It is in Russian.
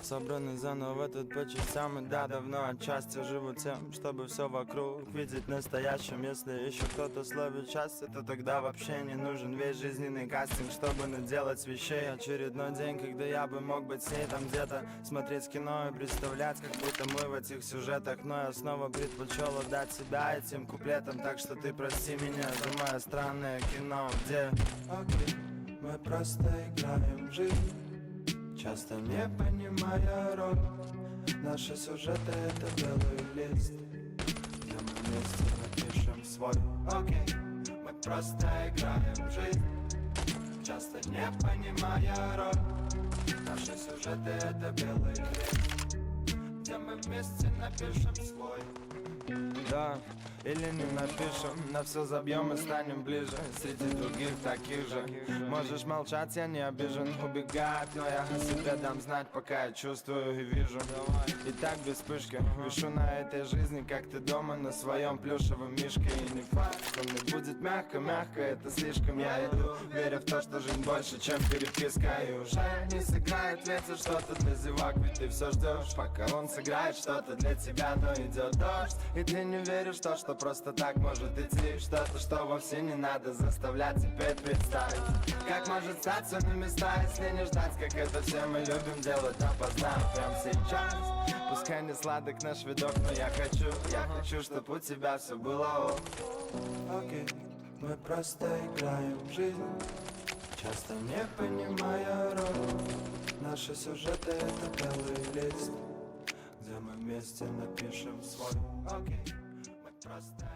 Собраны заново тут по частям, и да, давно отчасти живу тем, чтобы все вокруг видеть настоящим. Если еще кто-то словит счастье, то тогда вообще не нужен весь жизненный кастинг, чтобы наделать вещей. Очередной день, когда я бы мог быть с ней там где-то, смотреть кино и представлять, как будто мы в этих сюжетах. Но я снова предпочел отдать себя этим куплетам, так что ты прости меня за мое странное кино, где мы просто играем в жизнь, часто не понимая роль. Наши сюжеты — это белый лист, где мы вместе напишем свой. Мы просто играем в жизнь, часто не понимая роль. Наши сюжеты — это белый лист, где мы вместе напишем свой. Да, или не напишем, на все забьем и станем ближе среди других таких же. Можешь молчать, я не обижен, убегать, но я о себе дам знать, пока я чувствую и вижу. И так без вспышки вишу на этой жизни, как ты дома на своем плюшевом мишке. И не факт, что мне будет мягко, это слишком. Я иду, веря в то, что жизнь больше, чем переписка. И уже не сыграет ветер что-то для зевак, ведь ты все ждешь, пока он сыграет что-то для тебя. Но идет дождь, и ты не веришь в то, что просто так может идти. Что-то, что вовсе не надо заставлять теперь представить, как может стать все на места, если не ждать, как это все мы любим делать допоздна. Прям сейчас, пускай не сладок наш видок, но я хочу, чтоб у тебя все было мы просто играем в жизнь, часто не понимая роль. Наши сюжеты — это белый лист, где мы вместе напишем свой. Мы просто